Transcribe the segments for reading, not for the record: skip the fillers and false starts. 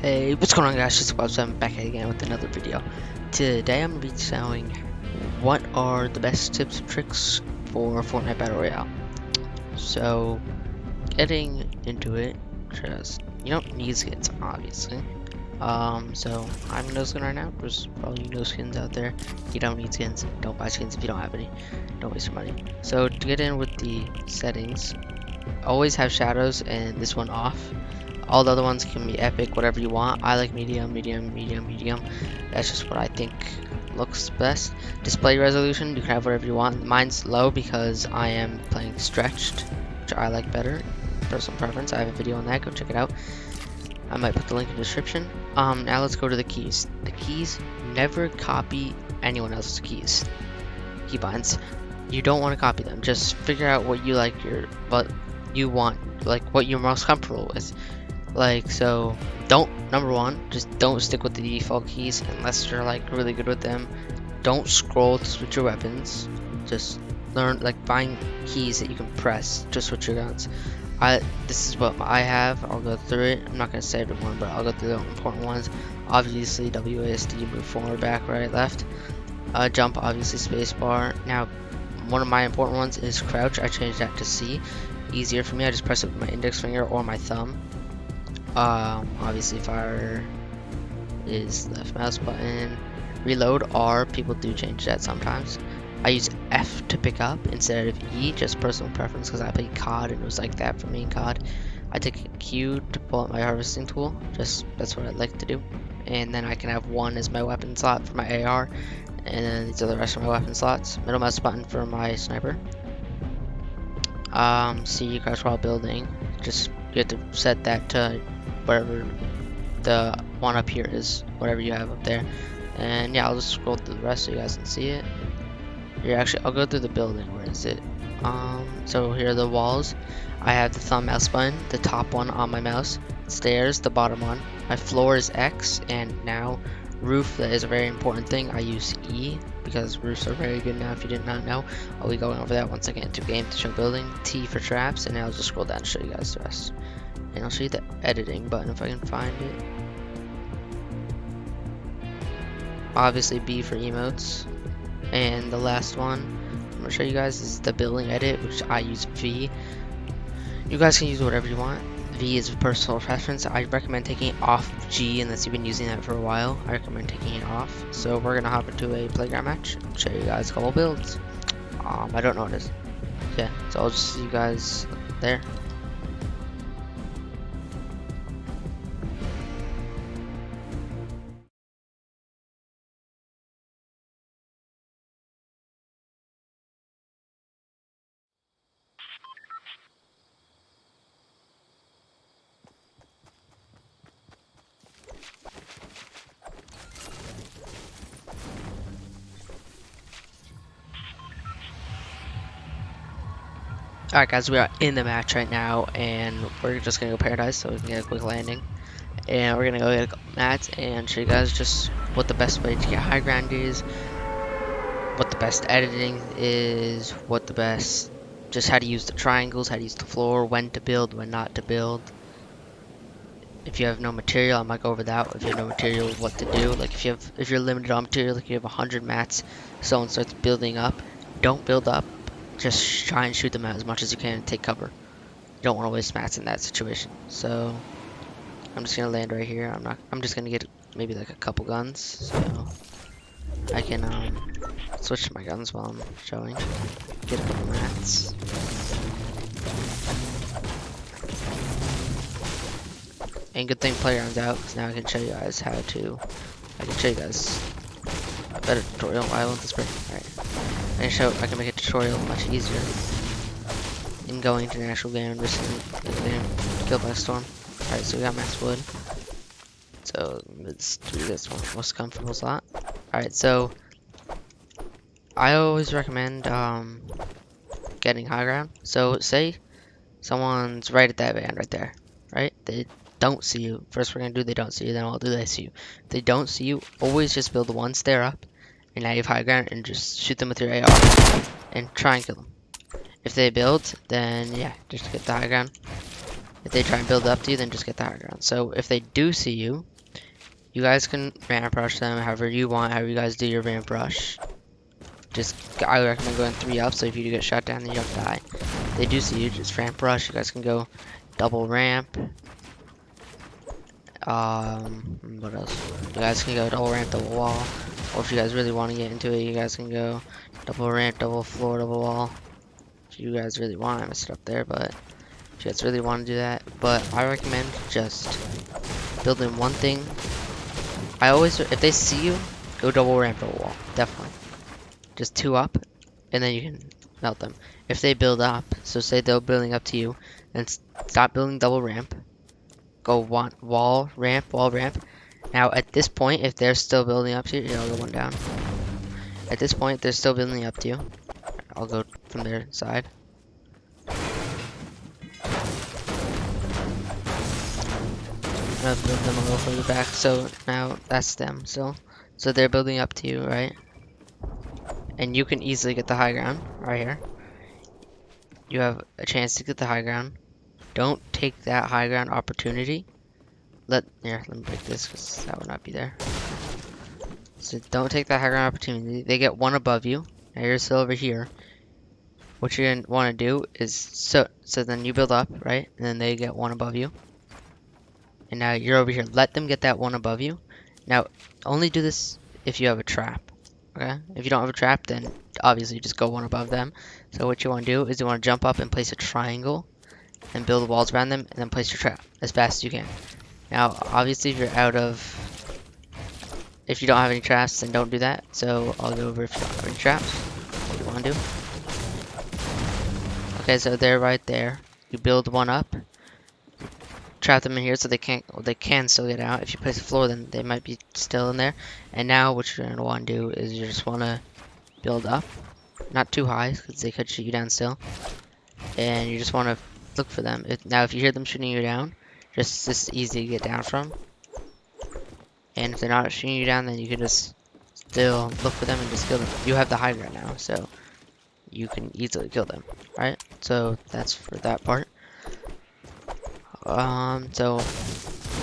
Hey, what's going on guys? Just about I'm back again with another video. Today I'm going to be showing what are the best tips and tricks for Fortnite Battle Royale. So, getting into it, just, you don't need skins, obviously. So I'm no skin right now. There's probably no skins out there. You don't need skins. Don't buy skins if you don't have any. Don't waste your money. So to get in with the settings, always have shadows and this one off. All the other ones can be epic, whatever you want. I like medium. That's just what I think looks best. Display resolution, you can have whatever you want. Mine's low because I am playing stretched, which I like better. Personal preference. I have a video on that. Go check it out. I might put the link in the description. Now let's go to the keys. The keys, never copy anyone else's keys. Keybinds. You don't want to copy them. Just figure out what you like, what you want, like what you're most comfortable with. Like, so number one, just don't stick with the default keys unless you're like really good with them. Don't scroll to switch your weapons. Just learn, like, find keys that you can press to switch your guns. This is what I have. I'll go through it. I'm not gonna say everyone, but I'll go through the important ones. Obviously WASD, move forward, back, right, left. Jump, obviously spacebar. Now one of my important ones is crouch. I changed that to C. Easier for me. I just press it with my index finger or my thumb. Obviously fire is left mouse button. Reload R, people do change that sometimes. I use F to pick up instead of E, just personal preference because I play COD and it was like that for me in COD. I take Q to pull out my harvesting tool, just that's what I like to do. And then I can have 1 as my weapon slot for my AR, and then these are the rest of my weapon slots. Middle mouse button for my sniper. C, crouch while building. Just you have to set that to whatever the one up here is, whatever you have up there. And yeah, I'll just scroll through the rest so you guys can see it. Here, actually, I'll go through the building. Where is it? So here are the walls. I have the thumb mouse button, the top one on my mouse. Stairs, the bottom one. My floor is X, and now roof, that is a very important thing. I use E because roofs are very good now. If you did not know, I'll be going over that once I get into game to show building. T for traps, and now I'll just scroll down and show you guys the rest. And I'll show you the editing button if I can find it. Obviously B for emotes. And the last one I'm gonna show you guys is the building edit, which I use V. You guys can use whatever you want. V is personal preference. I recommend taking it off G unless you've been using that for a while. I recommend taking it off. So we're gonna hop into a playground match and show you guys a couple builds. I don't know what it is. Yeah, so I'll just see you guys there. Alright guys, we are in the match right now, and we're just gonna go paradise so we can get a quick landing. And we're gonna go get a couple mats and show you guys just what the best way to get high ground is, what the best editing is, what the best, just how to use the triangles, how to use the floor, when to build, when not to build. If you have no material, I might go over that. If you have no material, what to do. Like if you're limited on material, like you have 100 mats, someone starts building up, don't build up. Just try and shoot them out as much as you can and take cover. You don't want to waste mats in that situation. So I'm just gonna land right here. I'm just gonna get maybe like a couple guns, so I can switch to my guns while I'm showing. Get a couple mats. And good thing playground's out, because now I can show you guys how to. I can show you guys a better tutorial. I want this break. Alright. I can make a tutorial much easier in going to an actual game and just getting killed by a storm. Alright, so we got max wood. So let's do this one, most comfortable slot. Alright, so I always recommend getting high ground. So say someone's right at that van right there, right? They don't see you. First we're gonna do they don't see you, then I'll do they see you. If they don't see you, always just build one stair up. And now you have high ground and just shoot them with your AR and try and kill them. If they build, then yeah, just get the high ground. If they try and build up to you, then just get the high ground. So if they do see you, You guys can ramp rush them however you want, however you guys do your ramp rush. I recommend going 3 up, so if you do get shot down, then you don't die. They do see you, just ramp rush. You guys can go double ramp. What else? You guys can go double ramp, double wall. Or if you guys really want to get into it, you guys can go double ramp, double floor, double wall. If you guys really want, I messed it up there, but if you guys really want to do that. But I recommend just building one thing. If they see you, go double ramp, double wall. Definitely. Just 2 up, and then you can melt them. If they build up, so say they're building up to you, then stop building double ramp. Go wall, ramp, wall, ramp. Now at this point, if they're still building up to you, I'll go 1 down. At this point, they're still building up to you. I'll go from their side. I'm gonna build them a little further back. So now that's them. So they're building up to you, right? And you can easily get the high ground right here. You have a chance to get the high ground. Don't take that high ground opportunity. Let me break this because that would not be there. So don't take that high ground opportunity. They get 1 above you. Now you're still over here. What you're gonna want to do is so then you build up, right? And then they get 1 above you. And now you're over here. Let them get that 1 above you. Now only do this if you have a trap. Okay? If you don't have a trap, then obviously you just go 1 above them. So what you want to do is you want to jump up and place a triangle and build walls around them and then place your trap as fast as you can. Now obviously if you don't have any traps, then don't do that. So I'll go over if you don't have any traps, what you want to do. Okay, so they're right there. You build 1 up, trap them in here so they can still get out. If you place a floor, then they might be still in there. And now what you're gonna want to do is you just want to build up, not too high because they could shoot you down still. And you just want to look for them. Now if you hear them shooting you down, this is easy to get down from. And if they're not shooting you down, then you can just still look for them and just kill them. You have the high ground now, so you can easily kill them. Right? So that's for that part. So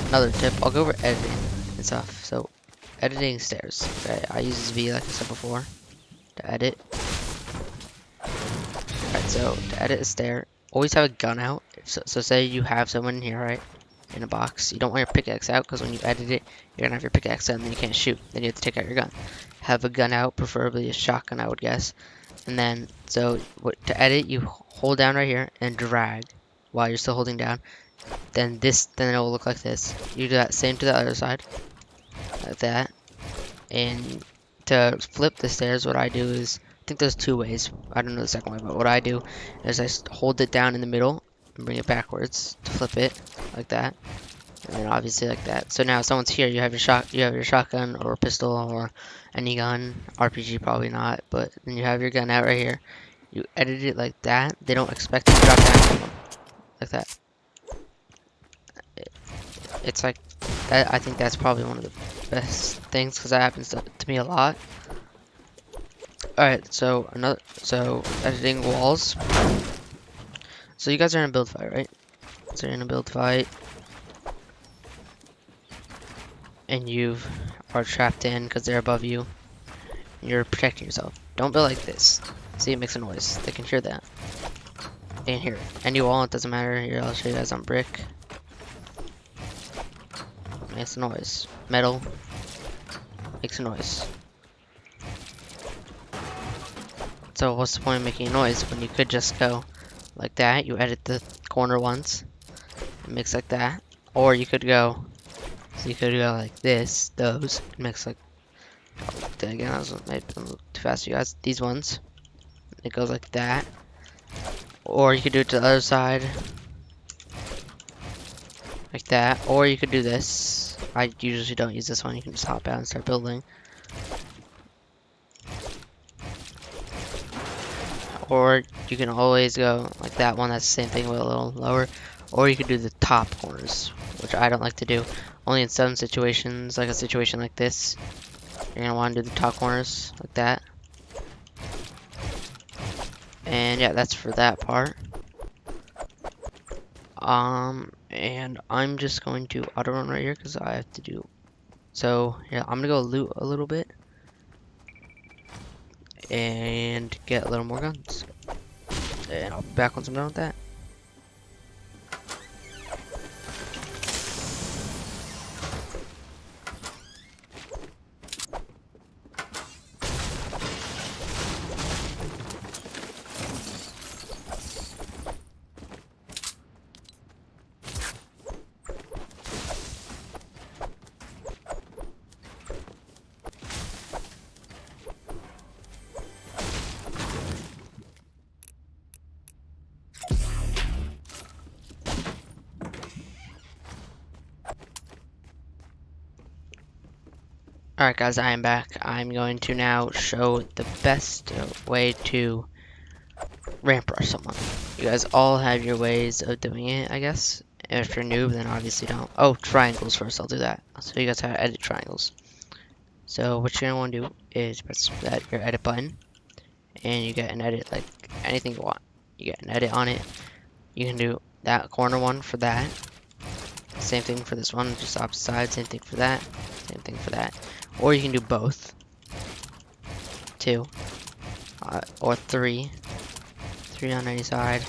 another tip, I'll go over editing and stuff. So editing stairs. Okay, I use V like I said before to edit. Alright, so to edit a stair, always have a gun out. So say you have someone in here, right? In a box. You don't want your pickaxe out because when you edit it, you're gonna have your pickaxe out and then you can't shoot. Then you have to take out your gun. Have a gun out, preferably a shotgun, I would guess. And then, to edit, you hold down right here and drag while you're still holding down. Then it will look like this. You do that same to the other side, like that. And to flip the stairs, what I do is, I think there's 2 ways. I don't know the second way, but what I do is I hold it down in the middle and bring it backwards to flip it like that, and then obviously like that. So now if someone's here, you have your shotgun or pistol or any gun. RPG probably not, but then you have your gun out right here. You edit it like that. They don't expect it to drop down like that. It's like that. I think that's probably one of the best things because that happens to me a lot. Alright, so editing walls. So you guys are in a build fight, right? So you're in a build fight, and you are trapped in because they're above you. You're protecting yourself. Don't build like this. See, it makes a noise. They can hear that. They can hear it. Any wall, it doesn't matter. Here, I'll show you guys on brick. Makes a noise. Metal makes a noise. So what's the point of making a noise when you could just go like that? You edit the corner ones. It makes like that. Or you could go. So you could go like this. Those. It makes like. Again, I was maybe a little too fast for you guys. These ones. It goes like that. Or you could do it to the other side. Like that. Or you could do this. I usually don't use this one. You can just hop out and start building. Or you can always go like that one. That's the same thing, but a little lower. Or you could do the top corners, which I don't like to do. Only in some situations, like a situation like this, you're gonna want to do the top corners like that. And yeah, that's for that part. And I'm just going to auto run right here because I have to do So yeah, I'm gonna go loot a little bit and get a little more guns. And I'll be back once I'm done with that. Alright guys, I am back. I'm going to now show the best way to ramp rush someone. You guys all have your ways of doing it, I guess. If you're noob, then obviously don't. Oh, triangles first, I'll do that. I'll show you guys how to edit triangles. So what you're going to want to do is press your edit button, and you get an edit, like anything you want. You get an edit on it. You can do that corner one for that. Same thing for this one, just opposite side. Same thing for that. Same thing for that. Or you can do both. 2. Or 3. 3 on any side.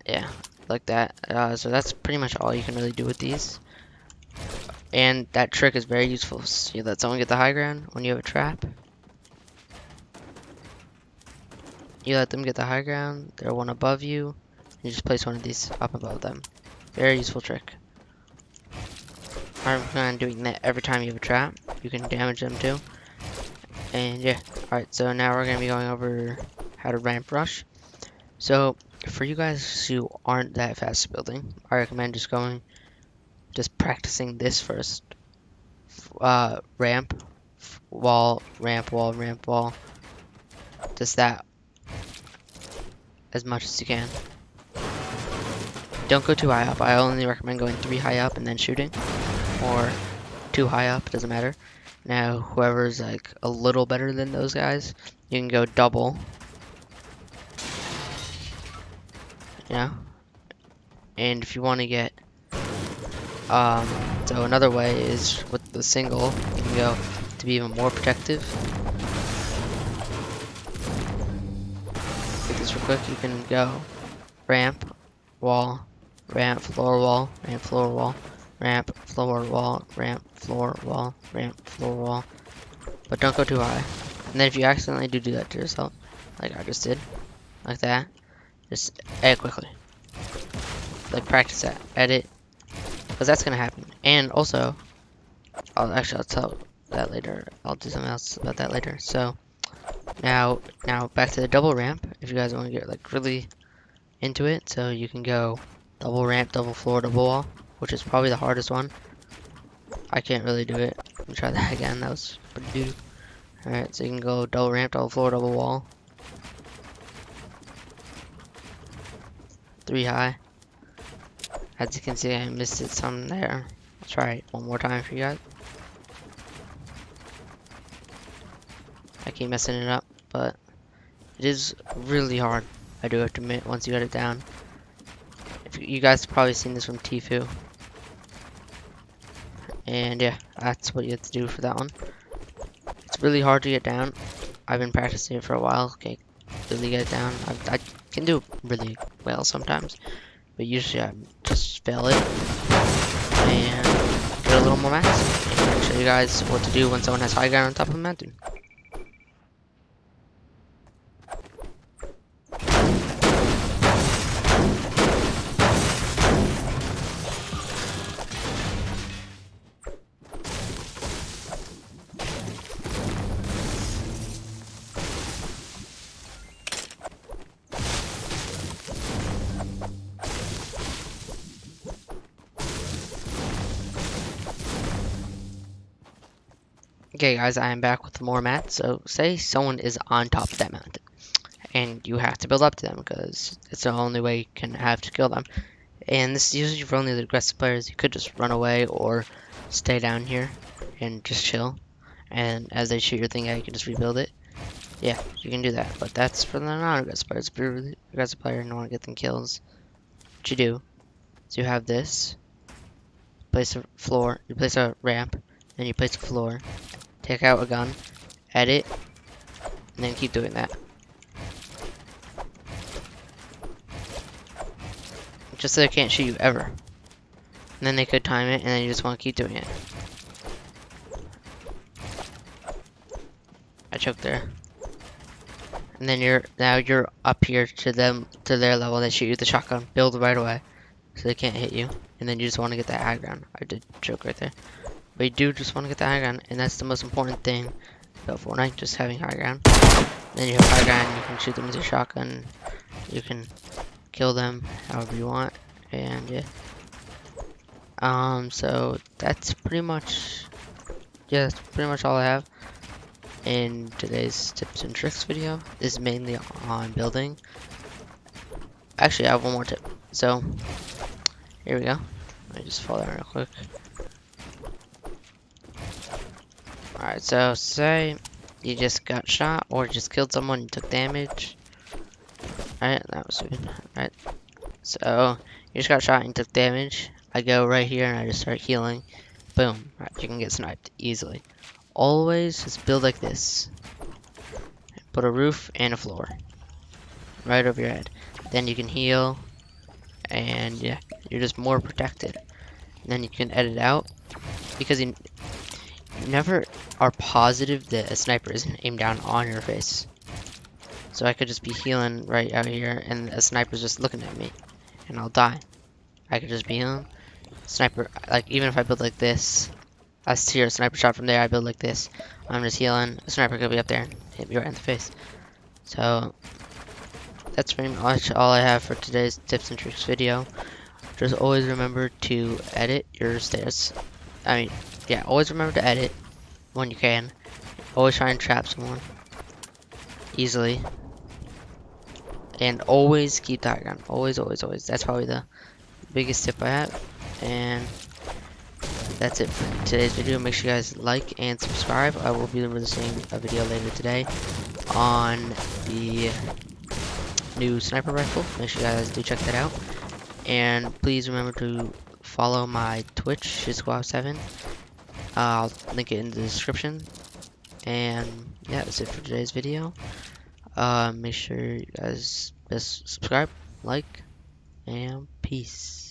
Yeah, like that. So that's pretty much all you can really do with these. And that trick is very useful. So you let someone get the high ground when you have a trap. You let them get the high ground. They're one above you. You just place one of these up above them. Very useful trick. I'm kind of doing that every time you have a trap. You can damage them too. And yeah, alright, so now we're going to be going over how to ramp rush. So, for you guys who aren't that fast at building, I recommend just practicing this first. Ramp, wall, ramp, wall, ramp, wall. Just that as much as you can. Don't go too high up. I only recommend going 3 high up and then shooting. Or 2 high up, doesn't matter. Now, whoever's like a little better than those guys, you can go double. Yeah. And if you want to get, so another way is with the single, you can go to be even more protective. Get this real quick. You can go ramp, wall, ramp, floor, wall, ramp, floor, wall. Ramp, floor, wall, ramp, floor, wall, ramp, floor, wall. But don't go too high. And then if you accidentally do that to yourself, like I just did, like that, just edit quickly. Like practice that, edit, because that's gonna happen. And also, I'll tell that later. I'll do something else about that later. So now back to the double ramp. If you guys want to get like really into it, so you can go double ramp, double floor, double wall, which is probably the hardest one. I can't really do it. Let me try that again. That was pretty doo. Alright, so you can go double ramp, double floor, double wall. 3 high. As you can see, I missed it some there. I'll try it one more time for you guys. I keep messing it up, but it is really hard. I do have to admit, once you get it down. If you guys have probably seen this from Tfue. And yeah, that's what you have to do for that one. It's really hard to get down. I've been practicing it for a while. Okay, really get it down. I can do it really well sometimes, but usually I just fail it and get a little more max. And I'll show you guys what to do when someone has high ground on top of a mountain. Okay guys, I am back with more mats. So say someone is on top of that mountain and you have to build up to them because it's the only way you can have to kill them. And this is usually for only the aggressive players. You could just run away or stay down here and just chill. And as they shoot your thing out, you can just rebuild it. Yeah, you can do that. But that's for the non-aggressive players. If you're a really aggressive player and you want to get them kills, what you do is you have this. place a floor, you place a ramp, then you place a floor, take out a gun, edit, and then keep doing that. Just so they can't shoot you ever. And then they could time it, and then you just want to keep doing it. I choked there. And then now you're up here to their level. They shoot you with the shotgun, build right away, so they can't hit you. And then you just want to get that high ground. I did choke right there, but you do just want to get the high ground, and that's the most important thing about Fortnite, just having high ground. Then you have high ground, you can shoot them with your shotgun, you can kill them however you want, and yeah. So that's pretty much all I have in today's tips and tricks video. This is mainly on building. Actually, I have one more tip. So here we go. Let me just fall down real quick. Alright, so say you just got shot or just killed someone, you took damage. Alright, that was good. Alright, so you just got shot and took damage. I go right here and I just start healing. Boom. Alright, you can get sniped easily. Always just build like this. Put a roof and a floor right over your head. Then you can heal, and yeah, you're just more protected. And then you can edit out, because you never are positive that a sniper isn't aimed down on your face. So I could just be healing right out here, and a sniper's just looking at me, and I'll die. I could just be healing. Sniper, like, even if I build like this, I hear a sniper shot from there, I build like this. I'm just healing. A sniper could be up there and hit me right in the face. So that's pretty much all I have for today's tips and tricks video. Just always remember to edit your stairs. Always remember to edit when you can. Always try and trap someone easily. And always keep the high ground. Always, always, always. That's probably the biggest tip I have. And that's it for today's video. Make sure you guys like and subscribe. I will be releasing a video later today on the new sniper rifle. Make sure you guys do check that out. And please remember to follow my Twitch, Squad7. I'll link it in the description. And yeah, that's it for today's video. Make sure you guys just subscribe, like, and peace.